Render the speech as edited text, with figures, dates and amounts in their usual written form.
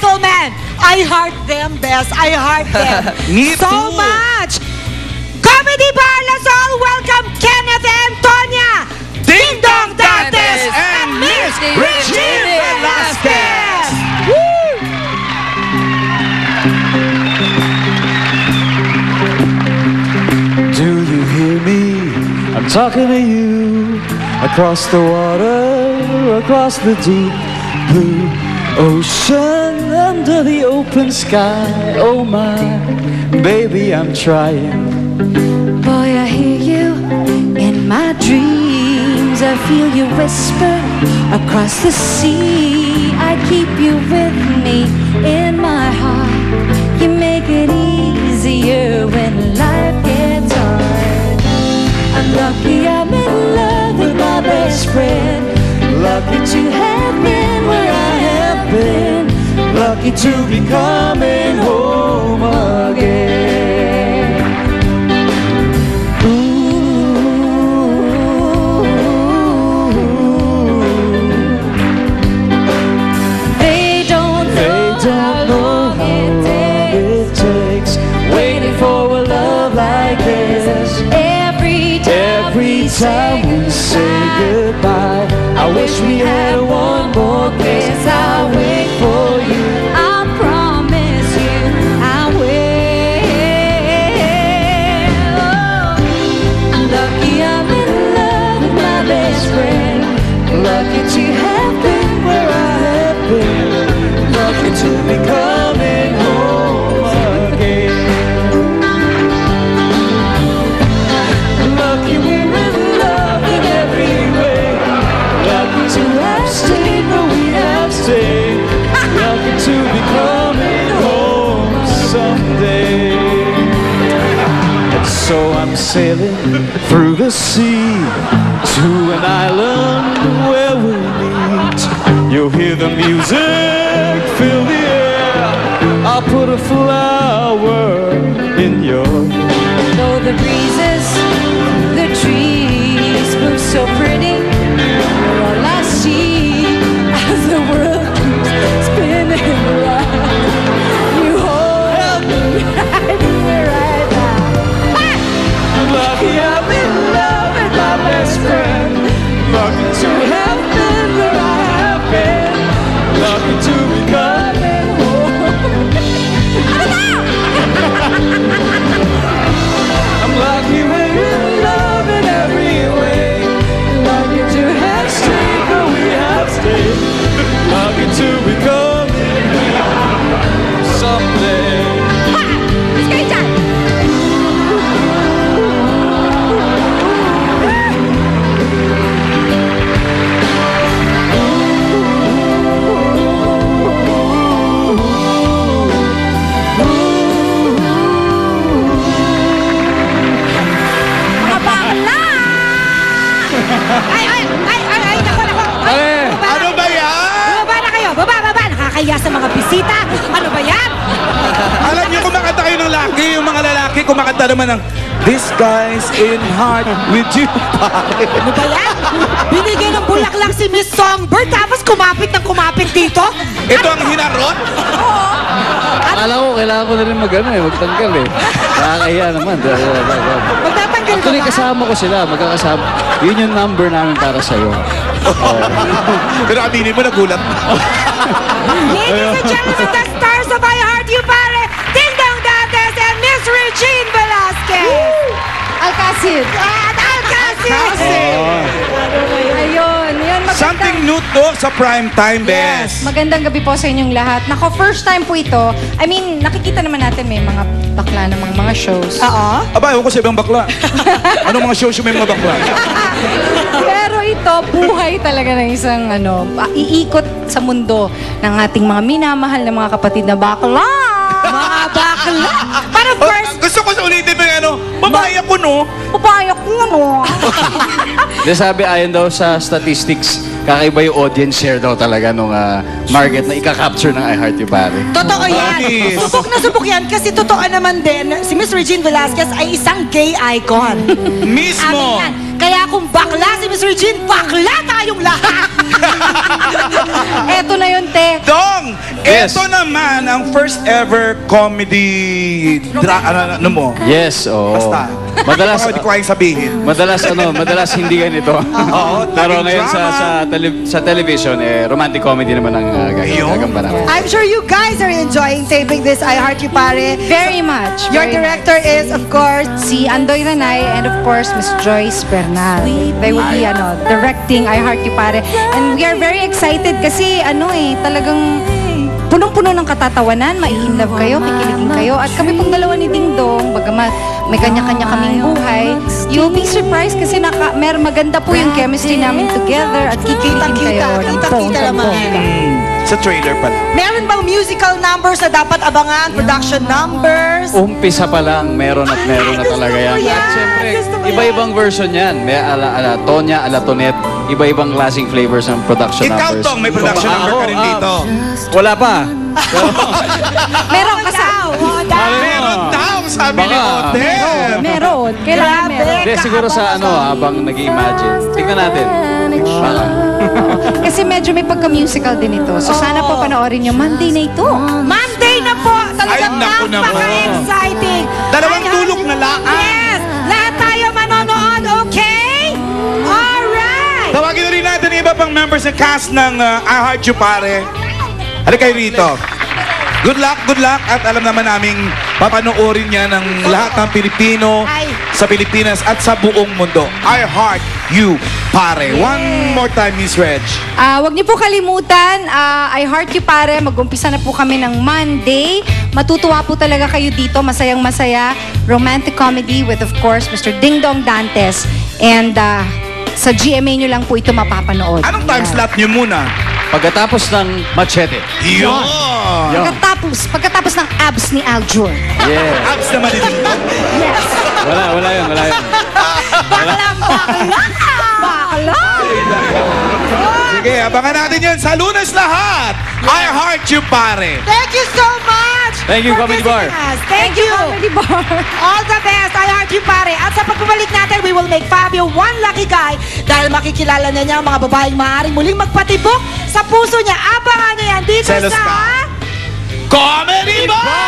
gentlemen, I heart them best. I heart them Me so too. much. Comedy Bar Lasal, welcome Kenneth and Tonya, Ding Dong Dantes, and Miss Regine Velasquez. Woo! Do you hear me? I'm talking to you. Across the water, across the deep blue ocean, under the open sky. Oh my, baby, I'm trying. Boy, I hear you in my dreams. I feel you whisper across the sea. I keep you with me in my heart. You make it easier when life gets hard. I'm lucky I'm in love with my best friend. Lucky to have been where I have been. Lucky to be coming home again. They don't know how long it takes Waiting for a love like this. Every time we say goodbye, I wish we had one more kiss. I'll wait for you. I promise you I will. I'm lucky I'm in love with my best friend. Lucky to have been where I have been. Lucky to be coming home again. Lucky we're in love in every way. Lucky to have stayed where we have stayed. Lucky to be coming home someday. And so I'm sailing through the sea to an island where we'll meet. You'll hear the music, fill the air. I'll put a flower in your hair. Though the breezes, the trees move so pretty, all I see as the world keeps spinning around. You hold me right here, right now. Lucky I'm in love with my best friend. Lucky to have been where I have been. Lucky to be coming home. I'm lucky we're in love in every way. Lucky to have stayed where we have stayed. Lucky to be coming someday. Ano ba yan? Baba na kayo, baba. Nakakaya sa mga bisita. Ano ba yan? Alam niyo, kumakanta kayo ng laki. Yung mga lalaki, kumakanta naman ng This guy's in heart with you, pare. Ano ba yan? Binigay ng bulaklak si Miss Songbird tapos kumapit dito? Ito ang hinarot? Akala ko, kailangan ko na rin magtanggal eh. Nakakahiya naman. Magtatanggal ka Actually, ba? kasama ko sila, magkakasama. Yun yung number namin para sa'yo. Pero aminin mo, nagulat. Ladies and gentlemen, the stars of I Heart You, pare, Ding Dong Dantes and Miss Regine Velasquez. Alcacid. At Alcacid. Ayun, yun. Something new to sa prime time, Bes. Magandang gabi po sa inyong lahat. Nako, first time po ito. I mean, nakikita naman natin may mga bakla namang mga shows. Oo. Aba, ewan ko sa ibang bakla. Anong mga shows yung may mga bakla? Pero ito, buhay talaga ng isang iikot sa mundo ng ating mga minamahal na mga kapatid na bakla. Mga bakla. But of course, Gusto ko sa ulitin mo yung babae ako, no? Papaya ko Di sabi, ayon daw sa statistics, kakaiba yung audience share daw talaga nung market na ika-capture ng I Heart You, pare. totoo yan. Promise. Subok na subok yan kasi totoo naman din, si Miss Regine Velasquez ay isang gay icon. Mismo. Amin yan. Kaya kung bakla si Miss Regine, bakla tayong lahat. Eto na yun, te. Dong, Yes. ito naman ang first ever comedy ano mo? Yes, oo. Basta. Madalas, Baka hindi ko kayang sabihin. madalas hindi ganito. Oo, Pero laging ngayon drama. sa television, romantic comedy naman ang Ayun. gagamba namin. I'm sure you guys are enjoying taping this I Heart You Pare. Very much. Your very director is, of course, si Andoy Ranay and of course Miss Joyce Bernal. They will be directing I Heart You Pare. And we are very excited kasi talagang punong-puno ng katatawanan, mai-inlove kayo, kikiligin kayo. At kami pong dalawa ni Ding Dong, bagamat may kanya-kanya kaming buhay, you'll be surprised kasi maganda po yung chemistry namin together at kikiligin kayo. ng Kitang-kita bonggang-bongga. naman. Sa trailer pala. Meron bang musical numbers na dapat abangan? Production numbers? Umpisa pa lang, meron na talaga yan. Gusto ko yan. At syempre, Gusto ko yan. iba-ibang version yan. May ala Tonya, ala Tonet, iba-ibang klaseng flavors ng production Ikaw, numbers. Tong, may production number ka rin dito. Wala pa. Meron kasi. Meron daw, sabi ni Baka. Otem. Meron. Kailangan Grabe. meron. Hindi, siguro sa habang nag-imagine. Tingnan natin. Baka. Kasi medyo may pagka-musical din ito. So sana po panoorin nyo. Monday na ito. Monday na po! Talagang Ay, naku naman. napaka-exciting! Dalawang Ay, tulog na laan. Yes! Lahat tayo manonood, okay? Alright! Tawagin na rin natin yung iba pang members ng cast ng I Heart You Pare. Halika kayo rito. Good luck, at alam naman naming papanoorin niya ng lahat ng Pilipino Ay. sa Pilipinas at sa buong mundo. I Heart You Pare. One more time, Miss Reg. Huwag niyo po kalimutan, I Heart You Pare, mag-umpisa na po kami ng Monday. Matutuwa po talaga kayo dito, masayang-masaya. Romantic comedy with, of course, Mr. Ding Dong Dantes. And sa GMA nyo lang po ito mapapanood. Anong time slot niyo muna? Pagkatapos ng Machete. Yun! Yun. Pagkatapos ng abs ni Aljur. Yeah. Abs naman din. Wala yun. Bakla! Sige, abangan natin yun sa Lunes lahat. I Heart You Pare. Thank you so much! Thank you, for Comedy Bar. visiting us. Thank you! Comedy Bar. All the best! I Heart You Pare. At sa pagbabalik natin, we will make Fabio one lucky guy dahil makikilala na niya ang mga babaeng maaaring muling magpatibok sa puso niya. Abangan niyo yan dito Selos sa... ka. Comedy Bar!